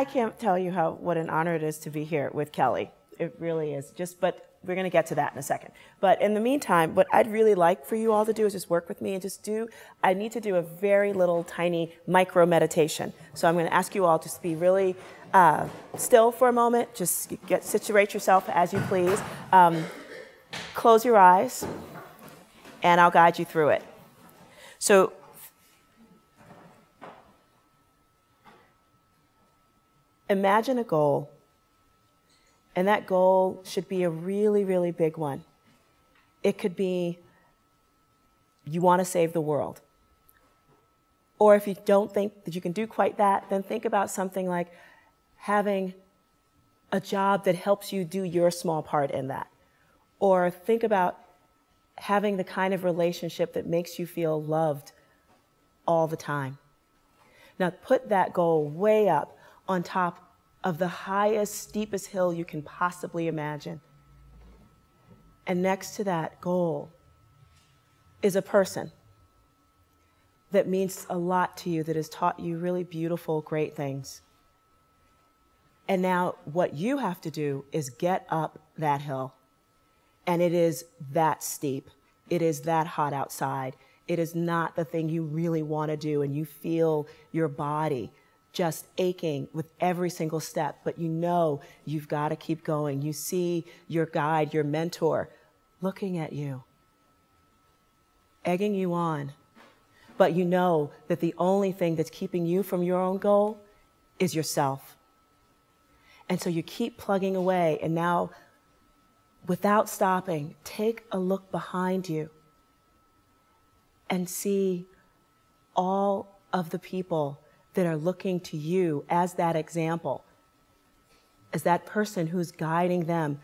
I can't tell you what an honor it is to be here with Kelly. It really is. But we're going to get to that in a second. But in the meantime, what I'd really like for you all to do is just work with me and I need to do a very little tiny micro meditation. So I'm going to ask you all to be really still for a moment. Just situate yourself as you please. Close your eyes, and I'll guide you through it. So imagine a goal. And that goal should be a really, really big one. It could be you want to save the world. Or if you don't think that you can do quite that, then think about something like having a job that helps you do your small part in that. Or think about having the kind of relationship that makes you feel loved all the time. Now put that goal way up on top of the highest, steepest hill you can possibly imagine. And next to that goal is a person that means a lot to you, that has taught you really beautiful, great things. And now what you have to do is get up that hill. And it is that steep. It is that hot outside. It is not the thing you really want to do, and you feel your body just aching with every single step, but you know you've got to keep going. You see your guide, your mentor, looking at you, egging you on, but you know that the only thing that's keeping you from your own goal is yourself. And so you keep plugging away, and now, without stopping, take a look behind you and see all of the people that are looking to you as that example, as that person who's guiding them,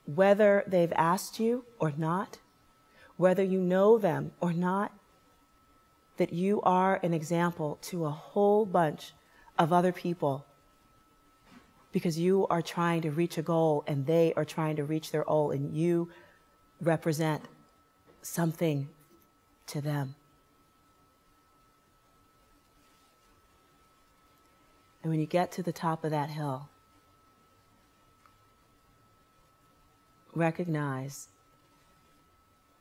whether they've asked you or not, whether you know them or not, that you are an example to a whole bunch of other people because you are trying to reach a goal and they are trying to reach their goal, and you represent something to them. And when you get to the top of that hill, recognize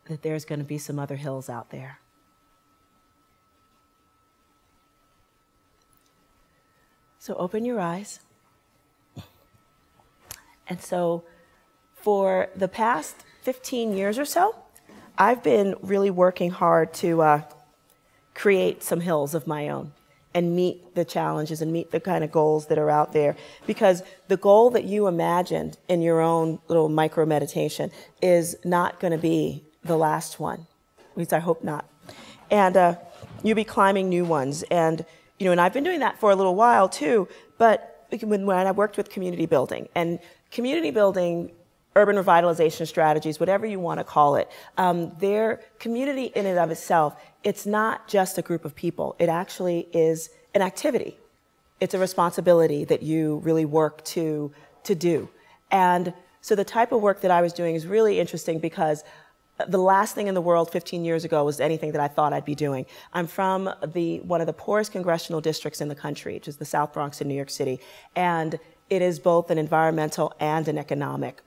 that there's going to be some other hills out there. So open your eyes. And so for the past 15 years or so, I've been really working hard to create some hills of my own and meet the challenges and meet the kind of goals that are out there. Because the goal that you imagined in your own little micro meditation is not going to be the last one. At least I hope not. And you'll be climbing new ones. And, you know, and I've been doing that for a little while too, but when I worked with community building, urban revitalization strategies, whatever you want to call it, their community in and of itself, it's not just a group of people. It actually is an activity. It's a responsibility that you really work to do. And so the type of work that I was doing is really interesting because the last thing in the world 15 years ago was anything that I thought I'd be doing. I'm from one of the poorest congressional districts in the country, which is the South Bronx in New York City. And it is both an environmental and an economic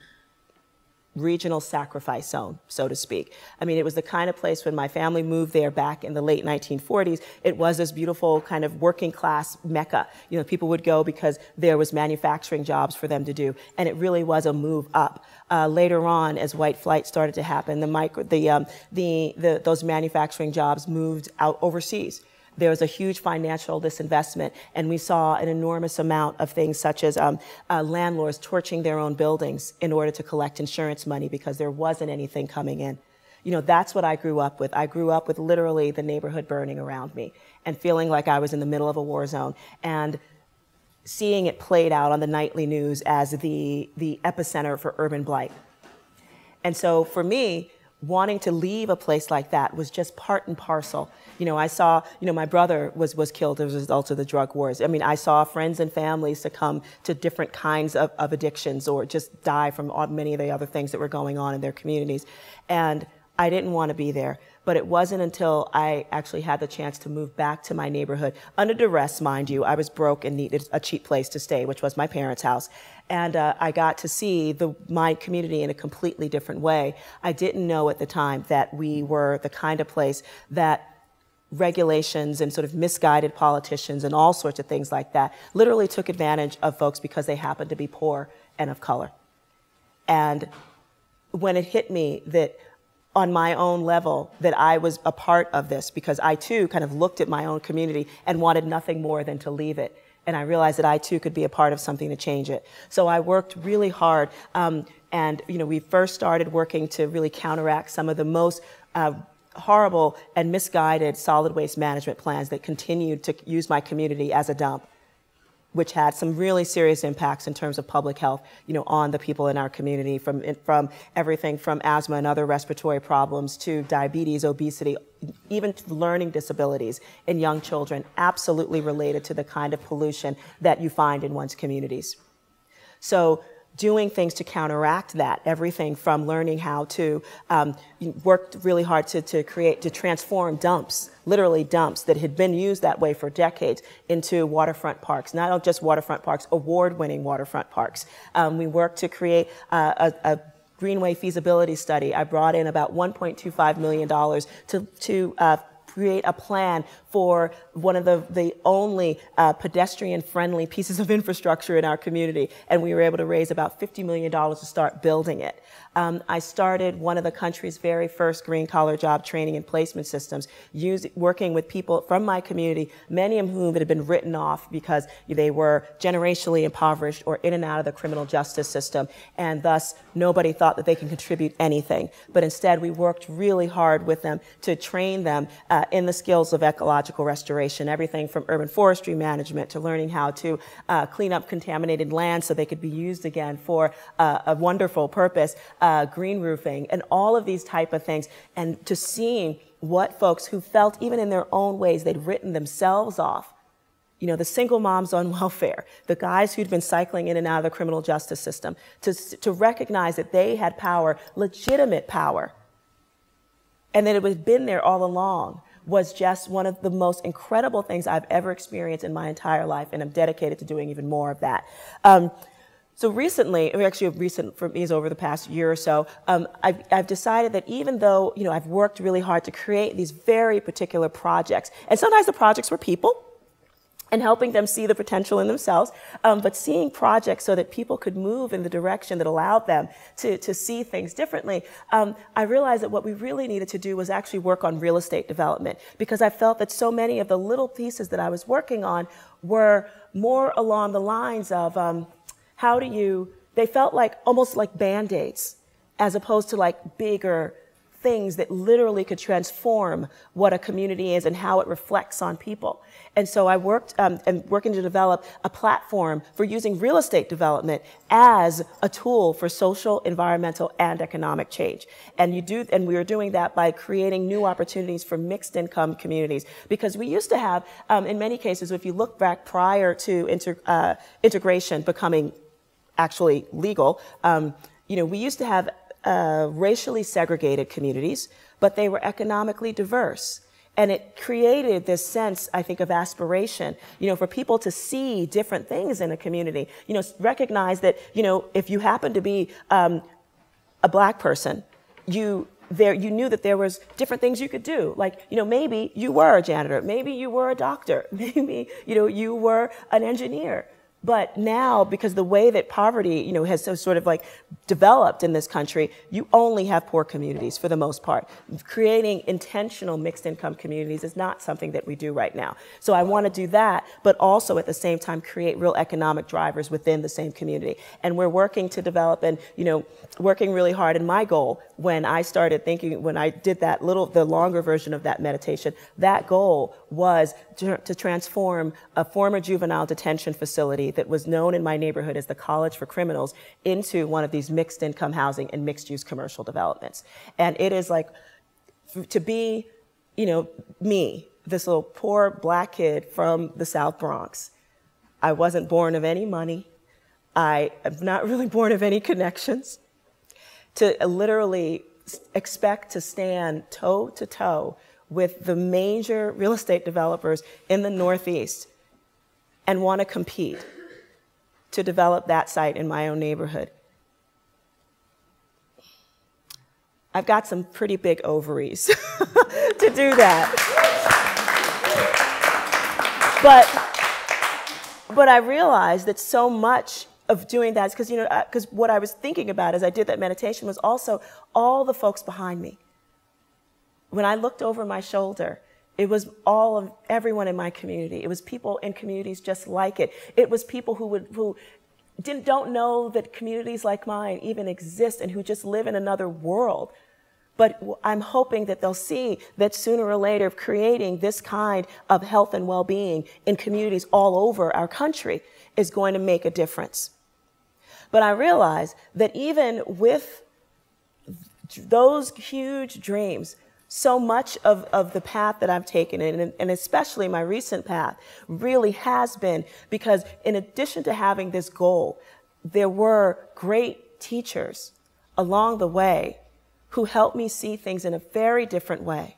regional sacrifice zone, so to speak. I mean, it was the kind of place when my family moved there back in the late 1940s, it was this beautiful kind of working class mecca. You know, people would go because there was manufacturing jobs for them to do, and it really was a move up. Later on, as white flight started to happen, those manufacturing jobs moved out overseas. There was a huge financial disinvestment, and we saw an enormous amount of things such as landlords torching their own buildings in order to collect insurance money because there wasn't anything coming in. You know, that's what I grew up with. I grew up with literally the neighborhood burning around me and feeling like I was in the middle of a war zone and seeing it played out on the nightly news as the epicenter for urban blight. And so for me, wanting to leave a place like that was just part and parcel. You know, I saw, my brother was killed as a result of the drug wars. I mean, I saw friends and families succumb to different kinds of addictions or just die from many of the other things that were going on in their communities. And I didn't want to be there. But it wasn't until I actually had the chance to move back to my neighborhood, under duress, mind you. I was broke and needed a cheap place to stay, which was my parents' house. And I got to see my community in a completely different way. I didn't know at the time that we were the kind of place that regulations and sort of misguided politicians and all sorts of things like that literally took advantage of folks because they happened to be poor and of color. And when it hit me that on my own level that I was a part of this, because I too kind of looked at my own community and wanted nothing more than to leave it. And I realized that I too could be a part of something to change it. So I worked really hard. And we first started working to really counteract some of the most horrible and misguided solid waste management plans that continued to use my community as a dump, which had some really serious impacts in terms of public health, on the people in our community, from everything from asthma and other respiratory problems to diabetes, obesity, even to learning disabilities in young children, absolutely related to the kind of pollution that you find in one's communities. So doing things to counteract that, everything from learning how to worked really hard to transform dumps, literally dumps that had been used that way for decades, into waterfront parks, not just waterfront parks, award-winning waterfront parks. We worked to create a Greenway feasibility study. I brought in about $1.25 million to create a plan for one of the only pedestrian-friendly pieces of infrastructure in our community, and we were able to raise about $50 million to start building it. I started one of the country's very first green-collar job training and placement systems, working with people from my community, many of whom had been written off because they were generationally impoverished or in and out of the criminal justice system, and thus nobody thought that they can contribute anything. But instead, we worked really hard with them to train them in the skills of ecological restoration, everything from urban forestry management to learning how to clean up contaminated land so they could be used again for a wonderful purpose, green roofing, and all of these type of things, and to seeing what folks who felt, even in their own ways, they'd written themselves off. The single moms on welfare, the guys who'd been cycling in and out of the criminal justice system, to recognize that they had power, legitimate power, and that it had been there all along, was just one of the most incredible things I've ever experienced in my entire life, and I'm dedicated to doing even more of that. So recently, actually recent for me is over the past year or so, I've decided that even though, I've worked really hard to create these very particular projects, and sometimes the projects were people, and helping them see the potential in themselves, but seeing projects so that people could move in the direction that allowed them to see things differently, I realized that what we really needed to do was actually work on real estate development, because I felt that so many of the little pieces that I was working on were more along the lines of they felt like almost like Band-Aids, as opposed to like bigger things that literally could transform what a community is and how it reflects on people. And so I worked working to develop a platform for using real estate development as a tool for social, environmental, and economic change. And we were doing that by creating new opportunities for mixed income communities, because we used to have, in many cases, if you look back prior to integration becoming actually legal, we used to have racially segregated communities, but they were economically diverse. And it created this sense, I think, of aspiration, for people to see different things in a community, recognize that, if you happen to be a Black person, you knew that there was different things you could do. Like, maybe you were a janitor, maybe you were a doctor, maybe, you were an engineer. But now, because the way that poverty, has so sort of like developed in this country, you only have poor communities for the most part. Creating intentional mixed income communities is not something that we do right now. So I want to do that, but also at the same time create real economic drivers within the same community. And we're working to develop and, working really hard. And my goal, when I started thinking, when I did the longer version of that meditation, that goal was to transform a former juvenile detention facility that was known in my neighborhood as the College for Criminals into one of these mixed income housing and mixed use commercial developments. And it is like, to be, me, this little poor Black kid from the South Bronx. I wasn't born of any money. I am not really born of any connections. To literally expect to stand toe to toe with the major real estate developers in the Northeast and want to compete to develop that site in my own neighborhood. I've got some pretty big ovaries to do that. But I realized that so much of doing that is because, you know, because what I was thinking about as I did that meditation was also all the folks behind me. When I looked over my shoulder, it was everyone in my community. It was people in communities just like it. It was people who don't know that communities like mine even exist and who just live in another world. But I'm hoping that they'll see that sooner or later creating this kind of health and well-being in communities all over our country is going to make a difference. But I realize that even with those huge dreams, so much of the path that I've taken, and especially my recent path, really has been because in addition to having this goal, there were great teachers along the way who helped me see things in a very different way.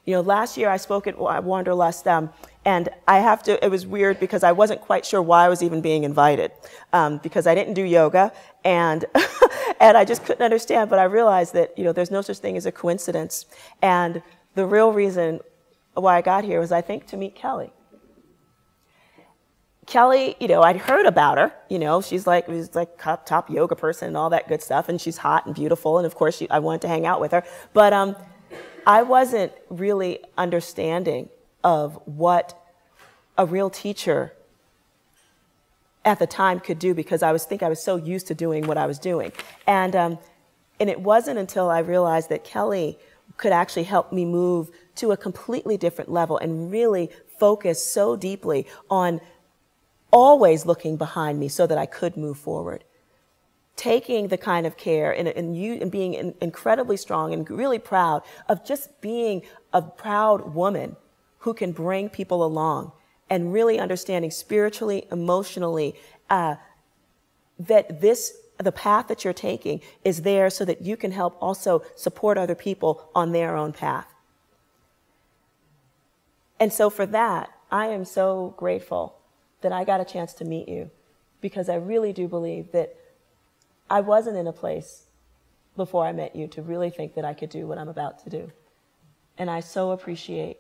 You know, last year I spoke at Wanderlust, and it was weird because I wasn't quite sure why I was even being invited, because I didn't do yoga, and and I just couldn't understand, but I realized that, you know, there's no such thing as a coincidence. And the real reason why I got here was, I think, to meet Kelly. Kelly, you know, I'd heard about her, you know, she's like top yoga person and all that good stuff, and she's hot and beautiful, and of course I wanted to hang out with her, but I wasn't really understanding of what a real teacher at the time could do, because I was so used to doing what I was doing. And it wasn't until I realized that Kelly could actually help me move to a completely different level and really focus so deeply on always looking behind me so that I could move forward. Taking the kind of care and being incredibly strong and really proud of just being a proud woman who can bring people along, and really understanding spiritually, emotionally, that the path that you're taking is there so that you can help also support other people on their own path. And so for that, I am so grateful that I got a chance to meet you, because I really do believe that I wasn't in a place before I met you to really think that I could do what I'm about to do. And I so appreciate.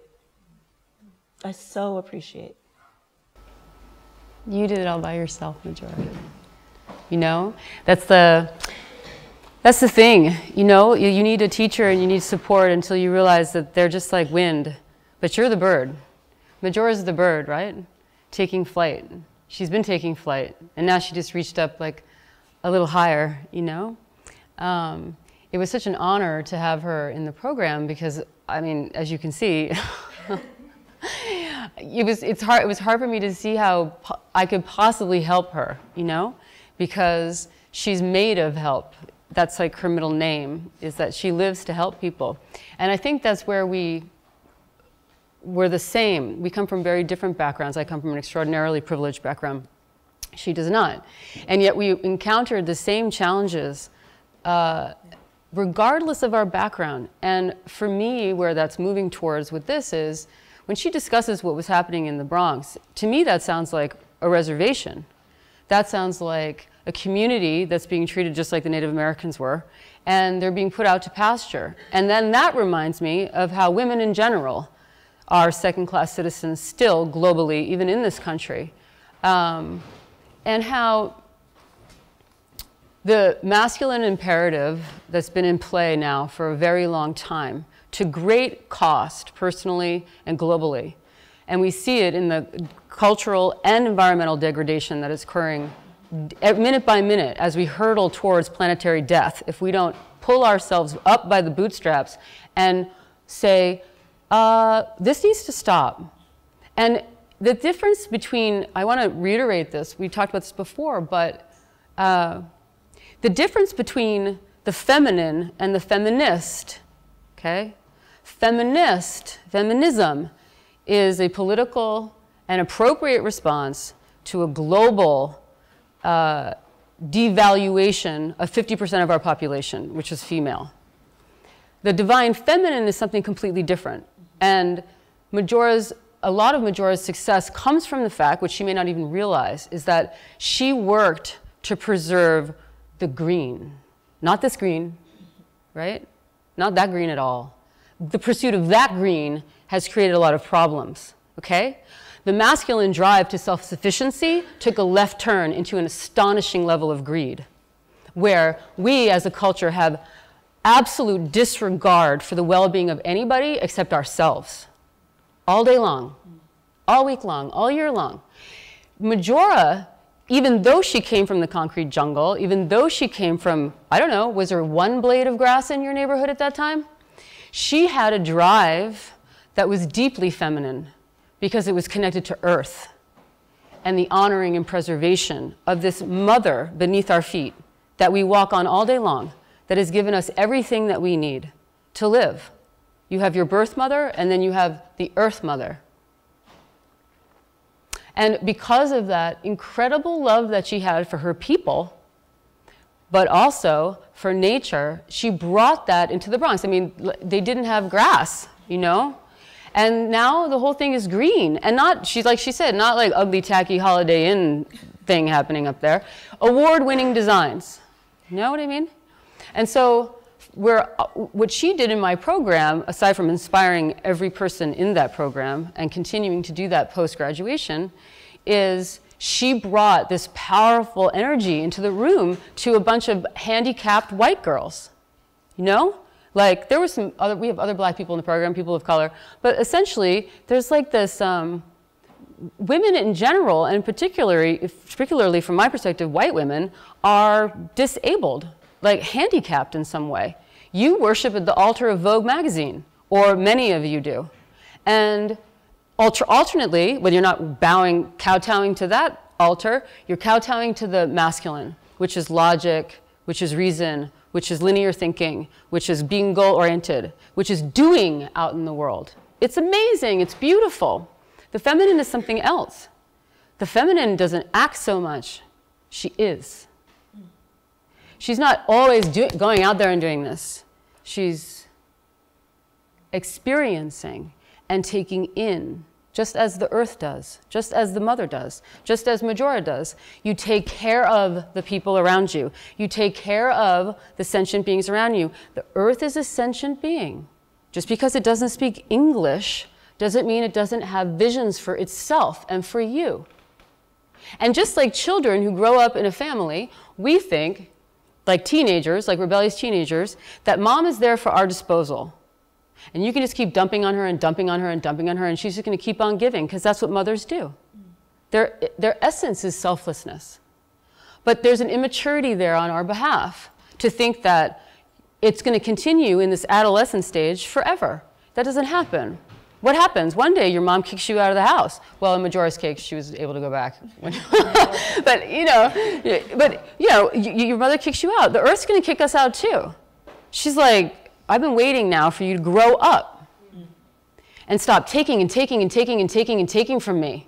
You did it all by yourself, Majora. You know, that's the thing. You know, you need a teacher and you need support until you realize that they're just like wind, but you're the bird. Majora's the bird, right? Taking flight. She's been taking flight, and now she just reached up like a little higher, you know? It was such an honor to have her in the program because, I mean, as you can see, it was hard for me to see how I could possibly help her, you know? Because she's made of help. That's like her middle name, is that she lives to help people. And I think that's where we're the same. We come from very different backgrounds. I come from an extraordinarily privileged background. She does not. And yet we encountered the same challenges regardless of our background. And for me, where that's moving towards with this is, when she discusses what was happening in the Bronx, to me that sounds like a reservation. That sounds like a community that's being treated just like the Native Americans were, and they're being put out to pasture. And then that reminds me of how women in general are second-class citizens still globally, even in this country. And how the masculine imperative that's been in play now for a very long time, to great cost, personally and globally. And we see it in the cultural and environmental degradation that is occurring minute by minute as we hurtle towards planetary death. If we don't pull ourselves up by the bootstraps and say, this needs to stop. And the difference between, I want to reiterate this, we talked about this before, but the difference between the feminine and the feminist, okay? Feminism is a political and appropriate response to a global devaluation of 50% of our population, which is female. The divine feminine is something completely different. And a lot of Majora's success comes from the fact, which she may not even realize, is that she worked to preserve the green. Not this green, right? Not that green at all. The pursuit of that green has created a lot of problems, okay? The masculine drive to self-sufficiency took a left turn into an astonishing level of greed, where we as a culture have absolute disregard for the well-being of anybody except ourselves. All day long, all week long, all year long. Majora, even though she came from the concrete jungle, even though she came from, I don't know, was there one blade of grass in your neighborhood at that time? She had a drive that was deeply feminine because it was connected to earth and the honoring and preservation of this mother beneath our feet that we walk on all day long, that has given us everything that we need to live. You have your birth mother, and then you have the earth mother. And because of that incredible love that she had for her people, but also for nature, she brought that into the Bronx. I mean, they didn't have grass, you know? And now the whole thing is green. And not, like she said, not like ugly, tacky Holiday Inn thing happening up there. Award-winning designs. You know what I mean? And so what she did in my program, aside from inspiring every person in that program and continuing to do that post-graduation, is she brought this powerful energy into the room to a bunch of handicapped white girls. You know? Like, there were some other, we have other black people in the program, people of color, but essentially, there's like this, women in general, and particularly from my perspective, white women, are disabled, like handicapped in some way. You worship at the altar of Vogue magazine, or many of you do. And alternately, whether you're not kowtowing to that altar, you're kowtowing to the masculine, which is logic, which is reason, which is linear thinking, which is being goal-oriented, which is doing out in the world. It's amazing, it's beautiful. The feminine is something else. The feminine doesn't act so much, she is. She's not always going out there and doing this. She's experiencing and taking in, just as the earth does, just as the mother does, just as Majora does. You take care of the people around you. You take care of the sentient beings around you. The earth is a sentient being. Just because it doesn't speak English doesn't mean it doesn't have visions for itself and for you. And just like children who grow up in a family, we think, like teenagers, like rebellious teenagers, that mom is there for our disposal. And you can just keep dumping on her and dumping on her and dumping on her, and she's just going to keep on giving, because that's what mothers do. Their essence is selflessness. But there's an immaturity there on our behalf to think that it's going to continue in this adolescent stage forever. That doesn't happen. What happens? One day your mom kicks you out of the house. Well, in Majora's case, she was able to go back. but your mother kicks you out. The earth's going to kick us out too. She's like, I've been waiting now for you to grow up and stop taking and taking and taking and taking and taking from me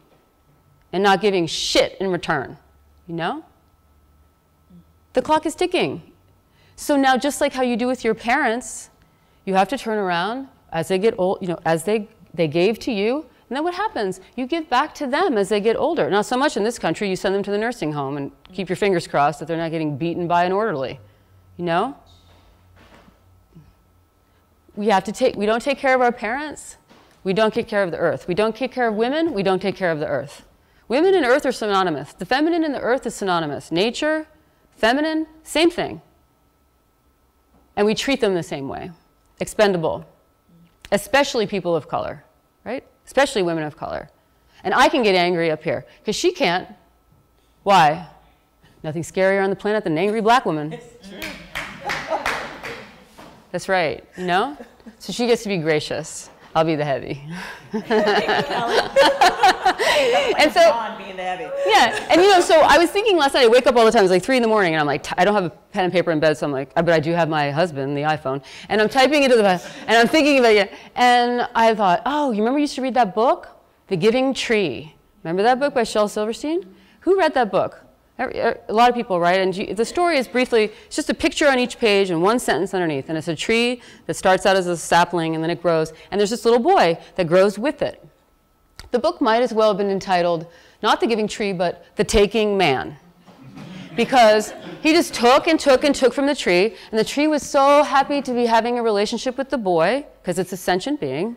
and not giving shit in return. You know? The clock is ticking. So now, just like how you do with your parents, you have to turn around as they get old, you know, as they gave to you, and then what happens? You give back to them as they get older. Not so much in this country, you send them to the nursing home and keep your fingers crossed that they're not getting beaten by an orderly, you know? We don't take care of our parents, we don't take care of the earth. We don't take care of women, we don't take care of the earth. Women and earth are synonymous. The feminine and the earth is synonymous. Nature, feminine, same thing. And we treat them the same way. Expendable. Especially people of color, right? Especially women of color. And I can get angry up here, because she can't. Why? Nothing scarier on the planet than an angry black woman. It's true. That's right, you know? So she gets to be gracious. I'll be the heavy. And so, being the heavy. yeah, and you know, so I was thinking last night, I wake up all the time, it's like 3 in the morning, and I'm like, I don't have a pen and paper in bed, so I'm like, but I do have my husband, the iPhone, and I'm typing into the, and I'm thinking about it, and I thought, oh, you remember you used to read that book, The Giving Tree? Remember that book by Shel Silverstein? Who read that book? A lot of people, right? And the story is briefly, it's just a picture on each page and one sentence underneath. And it's a tree that starts out as a sapling and then it grows. And there's this little boy that grows with it. The book might as well have been entitled, not The Giving Tree, but The Taking Man. Because he just took and took and took from the tree. And the tree was so happy to be having a relationship with the boy, because it's a sentient being.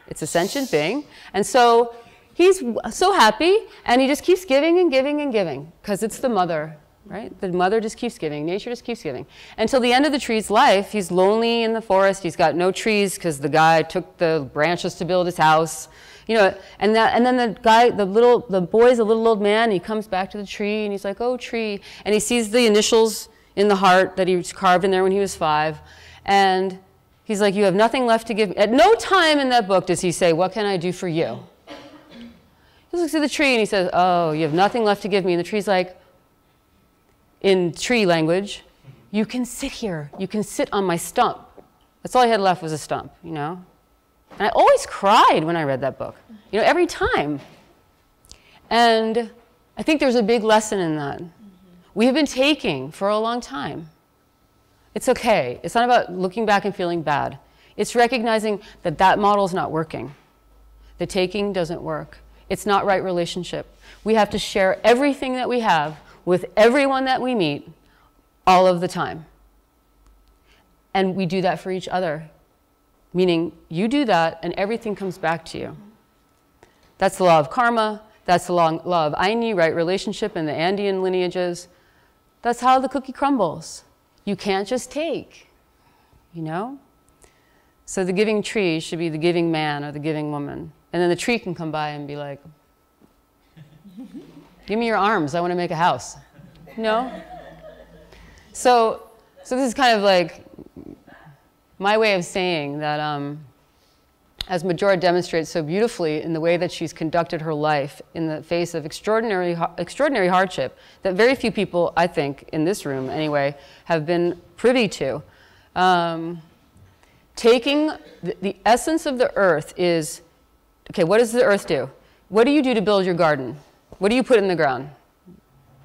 It's a sentient being. And so he's so happy, and he just keeps giving and giving and giving, because it's the mother, right? The mother just keeps giving. Nature just keeps giving. Until the end of the tree's life, he's lonely in the forest. He's got no trees because the guy took the branches to build his house. You know, and then the boy's a little old man. And he comes back to the tree, and he's like, "Oh, tree!" And he sees the initials in the heart that he carved in there when he was 5, and he's like, "You have nothing left to give me." At no time in that book does he say, "What can I do for you?" He looks at the tree and he says, "Oh, you have nothing left to give me." And the tree's like, in tree language, "You can sit here. You can sit on my stump." That's all I had left was a stump, you know? And I always cried when I read that book, you know, every time. And I think there's a big lesson in that. We have been taking for a long time. It's okay. It's not about looking back and feeling bad. It's recognizing that that model is not working. The taking doesn't work. It's not right relationship. We have to share everything that we have with everyone that we meet all of the time. And we do that for each other. Meaning you do that and everything comes back to you. That's the law of karma. That's the law of Aini, right relationship in the Andean lineages. That's how the cookie crumbles. You can't just take, you know? So the giving tree should be the giving man or the giving woman. And then the tree can come by and be like, "Give me your arms, I want to make a house." You know? So this is kind of like my way of saying that, as Majora demonstrates so beautifully in the way that she's conducted her life in the face of extraordinary hardship that very few people, I think, in this room anyway, have been privy to. Taking the essence of the earth is, okay, what does the earth do? What do you do to build your garden? What do you put in the ground?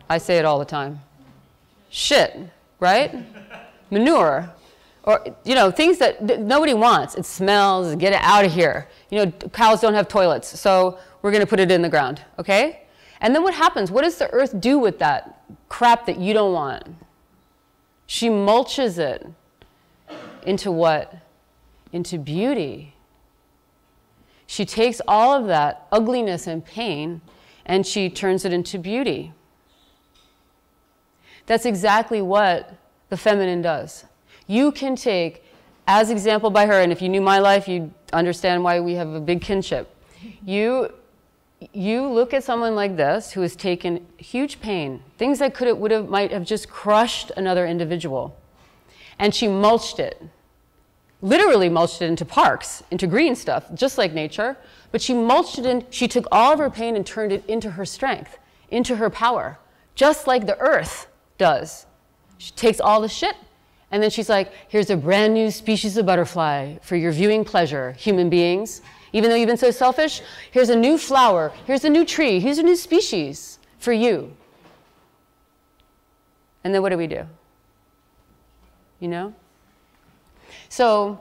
I say it all the time. Shit, right? Manure. Or, you know, things that nobody wants. It smells, get it out of here. You know, cows don't have toilets, so we're going to put it in the ground, okay? And then what happens? What does the earth do with that crap that you don't want? She mulches it into what? Into beauty. She takes all of that ugliness and pain and she turns it into beauty. That's exactly what the feminine does. You can take, as example by her, and if you knew my life, you'd understand why we have a big kinship. You look at someone like this who has taken huge pain, things that might have just crushed another individual, and she mulched it. Literally mulched it into parks, into green stuff, just like nature, but she mulched it in, she took all of her pain and turned it into her strength, into her power, just like the earth does. She takes all the shit, and then she's like, here's a brand new species of butterfly for your viewing pleasure, human beings. Even though you've been so selfish, here's a new flower, here's a new tree, here's a new species for you. And then what do? You know? So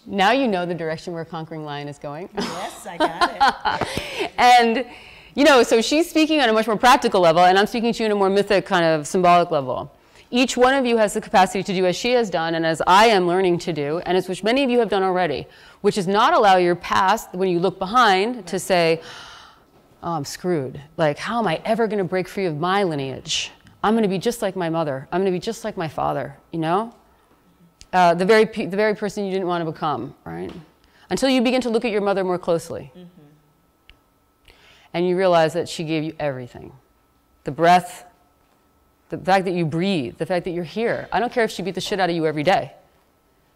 now you know the direction where Conquering Lion is going. Yes, I got it. And, you know, so she's speaking on a much more practical level, and I'm speaking to you on a more mythic, kind of symbolic level. Each one of you has the capacity to do as she has done, and as I am learning to do, and as which many of you have done already, which is not allow your past, when you look behind, to say, oh, I'm screwed. Like, how am I ever going to break free of my lineage? I'm going to be just like my mother. I'm going to be just like my father, you know? The very person you didn't want to become, right? Until you begin to look at your mother more closely. Mm-hmm. And you realize that she gave you everything. The breath, the fact that you breathe, the fact that you're here. I don't care if she beat the shit out of you every day.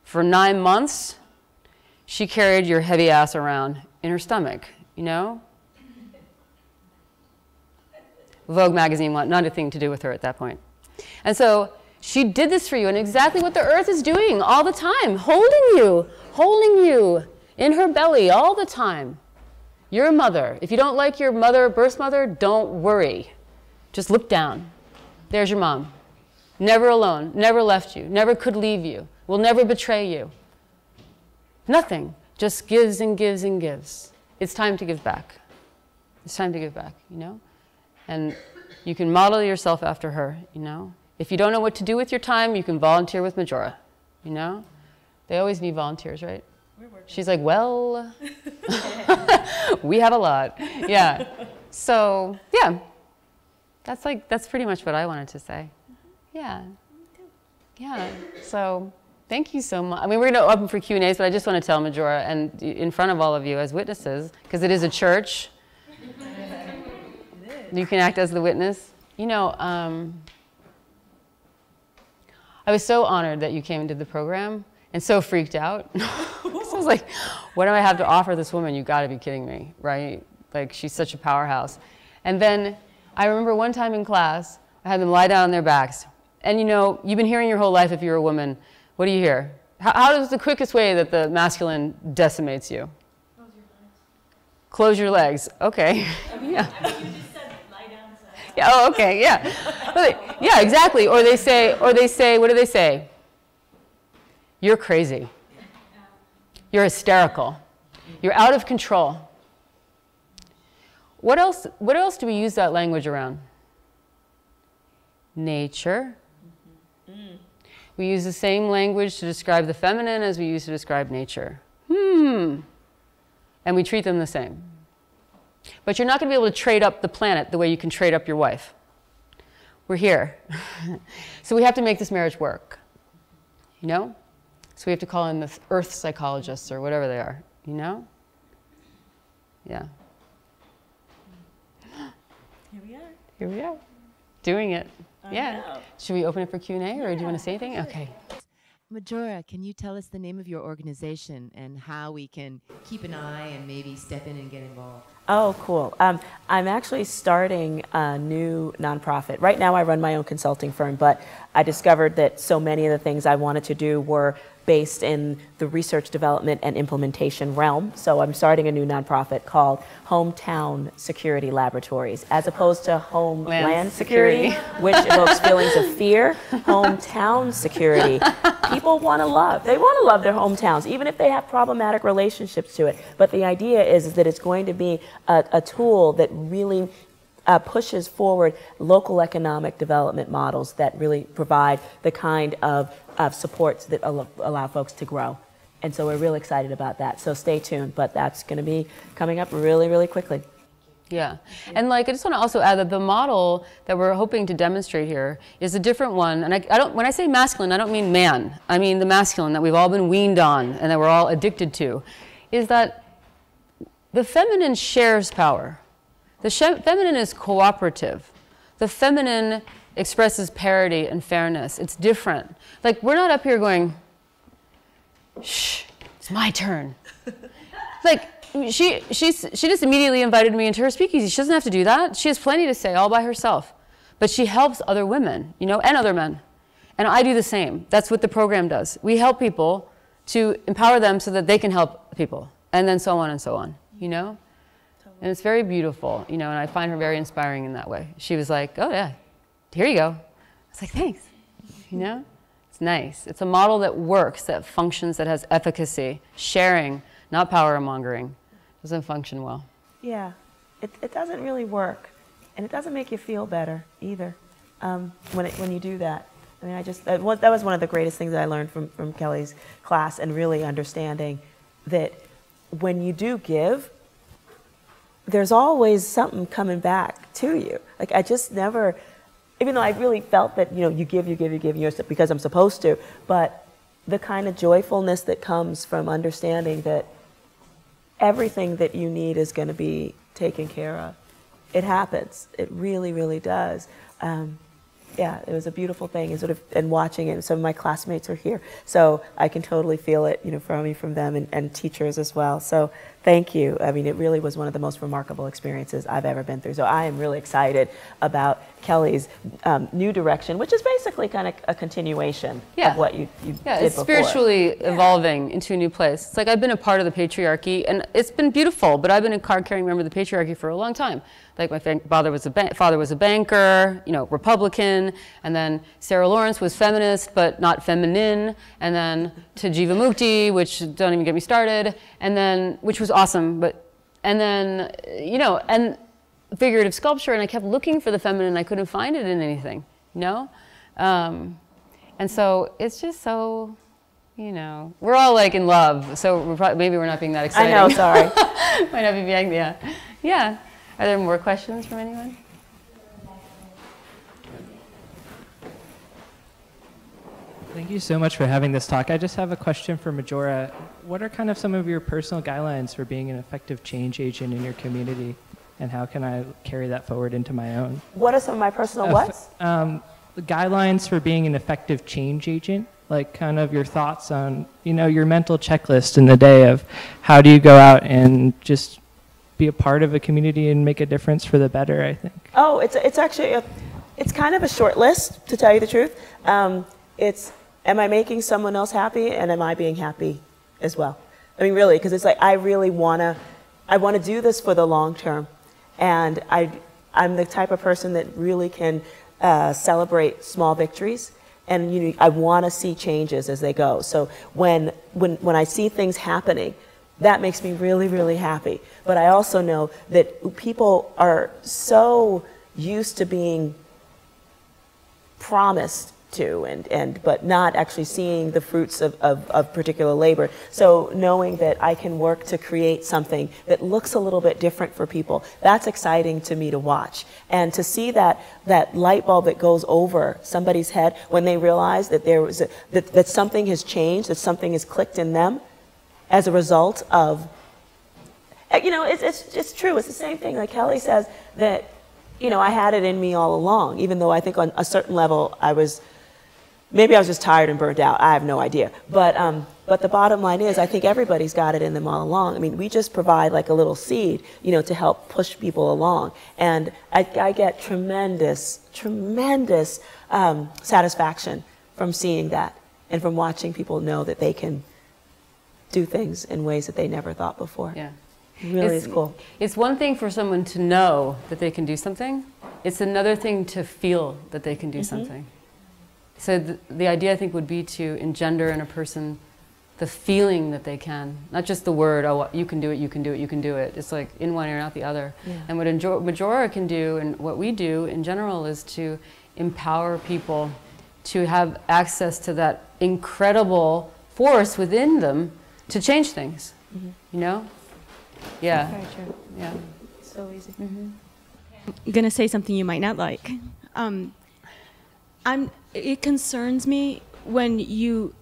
For 9 months, she carried your heavy ass around in her stomach, you know? Vogue magazine wanted nothing to do with her at that point. And so she did this for you, and exactly what the earth is doing all the time, holding you in her belly all the time. You're a mother. If you don't like your mother, birth mother, don't worry. Just look down. There's your mom. Never alone, never left you, never could leave you, will never betray you. Nothing, just gives and gives and gives. It's time to give back. It's time to give back, you know? And you can model yourself after her, you know? If you don't know what to do with your time, you can volunteer with Majora, you know? They always need volunteers, right? She's like, well, we have a lot. Yeah. So, yeah. That's pretty much what I wanted to say. Yeah. Yeah. So thank you so much. I mean, we're going to open for Q&As, but I just want to tell Majora, and in front of all of you as witnesses, because it is a church. You can act as the witness. You know, I was so honored that you came into the program and so freaked out. So I was like, what do I have to offer this woman? You got to be kidding me, right? Like, she's such a powerhouse. And then I remember one time in class, I had them lie down on their backs. And you know, you've been hearing your whole life, if you're a woman, what do you hear? How is the quickest way that the masculine decimates you? Close your legs. Close your legs, okay. Yeah. You just said lie down. Yeah, oh, okay, yeah. Yeah, exactly. Or they say, what do they say? You're crazy. You're hysterical. You're out of control. What else do we use that language around? Nature. We use the same language to describe the feminine as we use to describe nature. And we treat them the same. But you're not going to be able to trade up the planet the way you can trade up your wife. We're here. So we have to make this marriage work. You know? So we have to call in the earth psychologists or whatever they are. You know? Yeah. Here we are. Here we are. Doing it. Yeah. Should we open it for Q&A, or do you want to say anything? Okay. Majora, can you tell us the name of your organization and how we can keep an eye and maybe step in and get involved? Oh, cool. I'm actually starting a new nonprofit. Right now I run my own consulting firm, but I discovered that so many of the things I wanted to do were based in the research, development, and implementation realm. So I'm starting a new nonprofit called Hometown Security Laboratories, as opposed to Homeland Security, which evokes feelings of fear. Hometown security. People want to love. They want to love their hometowns, even if they have problematic relationships to it. But the idea is that it's going to be a tool that really pushes forward local economic development models that really provide the kind of supports that allow folks to grow. And so we're really excited about that. So stay tuned, but that's going to be coming up really, really quickly. Yeah, and like I just want to also add that the model that we're hoping to demonstrate here is a different one. And I don't, when I say masculine, I don't mean man. I mean the masculine that we've all been weaned on and that we're all addicted to. Is that the feminine shares power. The feminine is cooperative. The feminine expresses parity and fairness. It's different. Like, we're not up here going, shh, it's my turn. Like, she just immediately invited me into her speakeasy. She doesn't have to do that. She has plenty to say all by herself. But she helps other women, you know, and other men. And I do the same. That's what the program does. We help people to empower them so that they can help people. And then so on and so on, you know? And it's very beautiful, you know, and I find her very inspiring in that way. She was like, oh yeah, here you go. I was like, thanks, you know? It's nice. It's a model that works, that functions, that has efficacy. Sharing, not power mongering, doesn't function well. Yeah, it doesn't really work. And it doesn't make you feel better either when you do that. I mean, that was one of the greatest things that I learned from Kelly's class, and really understanding that when you do give, there's always something coming back to you. Like, I just never, even though I really felt that, you know, you give because I'm supposed to, but the kind of joyfulness that comes from understanding that everything that you need is going to be taken care of. It happens. It really, really does. Yeah, it was a beautiful thing, and watching it. Some of my classmates are here, so I can totally feel it, you know, from them and teachers as well. So Thank you. I mean, it really was one of the most remarkable experiences I've ever been through. So I am really excited about Kelly's new direction, which is basically kind of a continuation of what you did before. It's spiritually evolving into a new place. It's like I've been a part of the patriarchy, and it's been beautiful, but I've been a card-carrying member of the patriarchy for a long time. Like my father was a banker, you know, Republican, and then Sarah Lawrence was feminist, but not feminine, and then to Jivamukti, which don't even get me started, and then, which was awesome, and then, you know, and figurative sculpture, and I kept looking for the feminine, I couldn't find it in anything, you know? And so it's just so, you know, we're all like in love, so maybe we're not being that exciting. I know, sorry. Might not be being, yeah. Are there more questions from anyone? Thank you so much for having this talk. I just have a question for Majora. What are kind of some of your personal guidelines for being an effective change agent in your community? And how can I carry that forward into my own? What are some of my personal whats? The guidelines for being an effective change agent, like kind of your thoughts on, you know, your mental checklist in the day of how do you go out and just be a part of a community and make a difference for the better, I think. Oh, it's actually, it's kind of a short list, to tell you the truth. It's, am I making someone else happy, and am I being happy as well? I mean, really, because it's like, I really want to do this for the long term. And I'm the type of person that really can celebrate small victories. And you know, I want to see changes as they go. So when I see things happening, that makes me really, really happy. But I also know that people are so used to being promised to, but not actually seeing the fruits of particular labor. So knowing that I can work to create something that looks a little bit different for people, that's exciting to me to watch. And to see that light bulb that goes over somebody's head when they realize that there was that something has changed, that something has clicked in them as a result of, you know, it's true. It's the same thing. Like Kelly says that, you know, I had it in me all along, even though I think on a certain level maybe I was just tired and burnt out. I have no idea. But the bottom line is, I think everybody's got it in them all along. I mean, we just provide like a little seed, you know, to help push people along. And I get tremendous satisfaction from seeing that and from watching people know that they can do things in ways that they never thought before. Yeah. It really is cool. It's one thing for someone to know that they can do something. It's another thing to feel that they can do something. So the idea, I think, would be to engender in a person the feeling that they can, not just the word, oh, you can do it, you can do it, you can do it. It's like in one ear, not the other. Yeah. And what Majora can do, and what we do in general, is to empower people to have access to that incredible force within them to change things, you know? Yeah. Very true. Yeah. So easy. I'm going to say something you might not like. It concerns me when you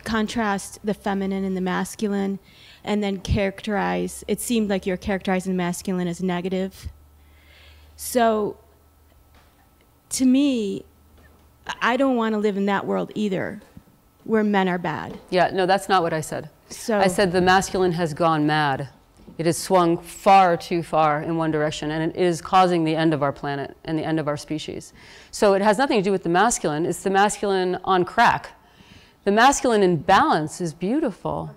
contrast the feminine and the masculine and then characterize, it seemed like you're characterizing the masculine as negative. So to me, I don't want to live in that world either, where men are bad. Yeah, no, that's not what I said. So I said the masculine has gone mad. It has swung far too far in one direction, and it is causing the end of our planet and the end of our species. So it has nothing to do with the masculine. It's the masculine on crack. The masculine in balance is beautiful.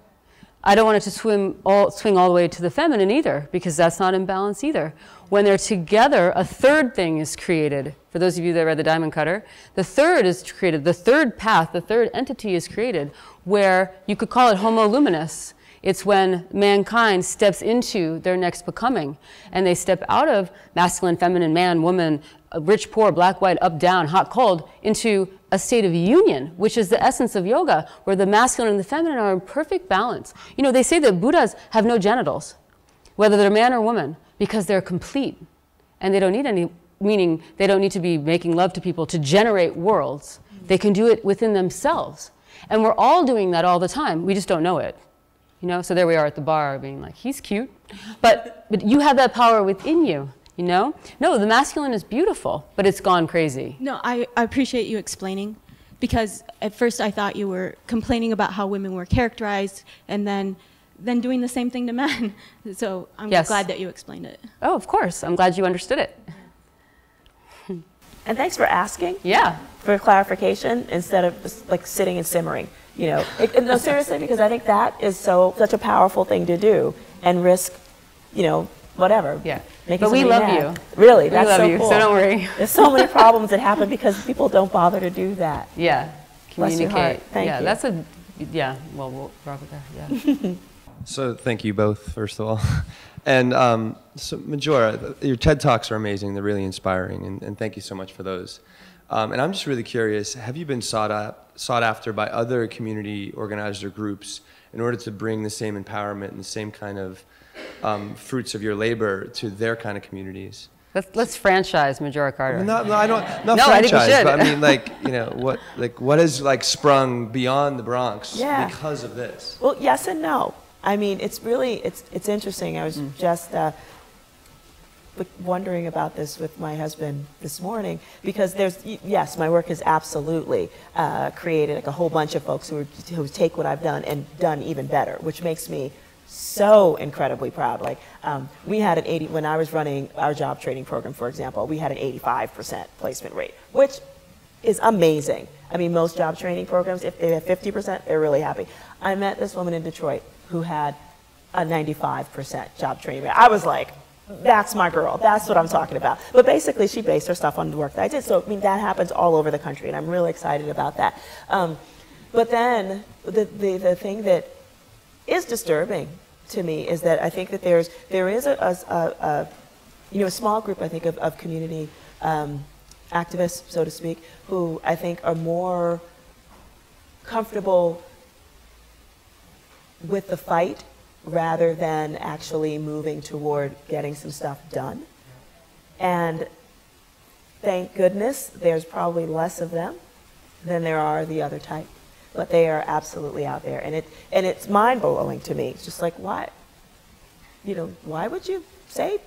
I don't want it to swing all the way to the feminine either, because that's not in balance either. When they're together, a third thing is created. For those of you that read The Diamond Cutter, the third is created, the third path, the third entity is created, where you could call it homo luminous. It's when mankind steps into their next becoming, and they step out of masculine, feminine, man, woman, rich, poor, black, white, up, down, hot, cold, into a state of union, which is the essence of yoga, where the masculine and the feminine are in perfect balance. You know, they say that Buddhas have no genitals, whether they're man or woman, because they're complete, and they don't need any, meaning they don't need to be making love to people to generate worlds. They can do it within themselves. And we're all doing that all the time. We just don't know it. You know, so there we are at the bar being like, he's cute. But you have that power within you, you know? No, the masculine is beautiful, but it's gone crazy. No, I appreciate you explaining, because at first I thought you were complaining about how women were characterized, and then then doing the same thing to men. So I'm Yes. glad that you explained it. Oh, of course. I'm glad you understood it. And thanks for asking. Yeah. For clarification instead of just like sitting and simmering, you know. No, seriously, because I think that is such a powerful thing to do and risk, you know, whatever. Yeah. Making But we somebody love mad. you. Really, We that's love so you, cool. so don't worry. There's so many problems that happen because people don't bother to do that. Yeah. Bless your heart. Communicate. Thank yeah, you. that's a, yeah, well, we'll wrap it there. Yeah. So thank you both, first of all. And so Majora, your TED Talks are amazing. They're really inspiring, and thank you so much for those. And I'm just really curious, have you been sought after by other community organizers or groups in order to bring the same empowerment and the same kind of fruits of your labor to their kind of communities? Let's franchise Majora Carter. I mean, not No, I think we franchise, should. but I mean, like, you know, what has like sprung beyond the Bronx Yeah. because of this? Well, yes and no. I mean, it's really, it's interesting. I was just wondering about this with my husband this morning because yes, my work has absolutely created like a whole bunch of folks who take what I've done and done even better, which makes me so incredibly proud. Like we had when I was running our job training program, for example, we had an 85% placement rate, which is amazing. I mean, most job training programs, if they have 50%, they're really happy. I met this woman in Detroit who had a 95% job training rate. I was like, that's my girl. That's what I'm talking about. But basically, she based her stuff on the work that I did. So, I mean, that happens all over the country, and I'm really excited about that. But then the thing that is disturbing to me is that I think that there is a small group, I think, of community activists, so to speak, who I think are more comfortable with the fight rather than actually moving toward getting some stuff done. And thank goodness there's probably less of them than there are the other type. But they are absolutely out there. And it's mind-blowing to me. It's just like, why would you say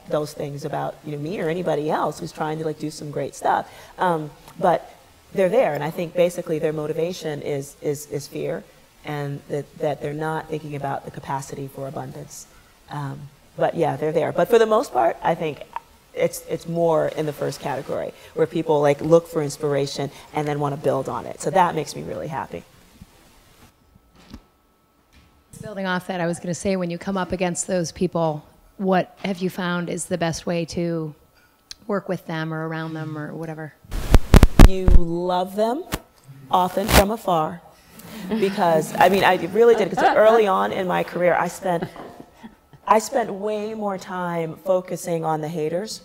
those things about me or anybody else who's trying to like do some great stuff? But they're there, and I think basically their motivation is fear, and that they're not thinking about the capacity for abundance. But yeah, they're there. But for the most part, I think it's more in the first category, where people like look for inspiration and then want to build on it. So that makes me really happy. Building off that, I was going to say, when you come up against those people, what have you found is the best way to work with them or around them or whatever? You love them, often from afar. Because, I mean, I really did, because early on in my career, I spent way more time focusing on the haters.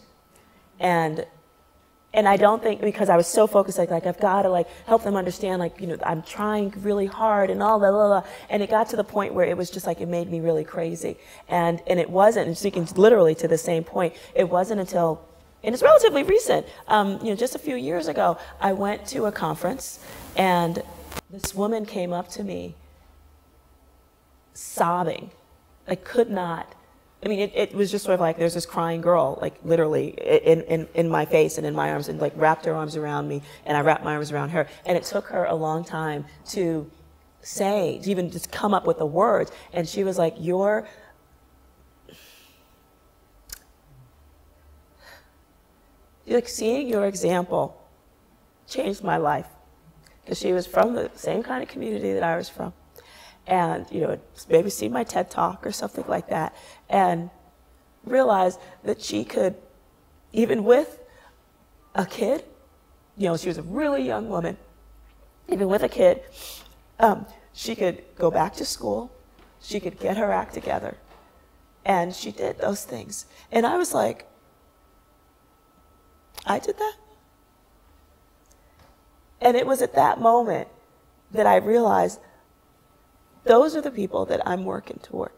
And I don't think, because I was so focused, like I've got to like help them understand, like, I'm trying really hard and all that, blah, blah, blah. And it got to the point where it was just like, it made me really crazy. And it wasn't, and speaking literally to the same point, it wasn't until, and it's relatively recent, just a few years ago, I went to a conference, and this woman came up to me sobbing. I could not. I mean, it was just sort of like there's this crying girl, like literally in my face and in my arms, and like wrapped her arms around me, and I wrapped my arms around her. And it took her a long time to even just come up with the words. And she was like, seeing your example changed my life. Because she was from the same kind of community that I was from. And, maybe see my TED Talk or something like that, and realized that she could, even with a kid, she was a really young woman, even with a kid, she could go back to school, she could get her act together, and she did those things. And I was like, I did that? And it was at that moment that I realized those are the people that I'm working toward,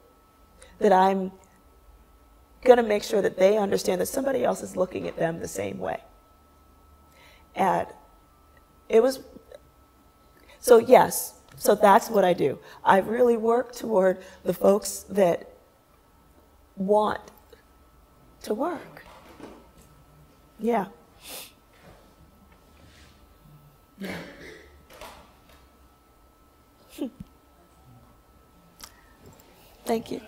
that I'm going to make sure that they understand that somebody else is looking at them the same way. And it was, so yes, so that's what I do. I really work toward the folks that want to work. Yeah. Yeah. Thank you.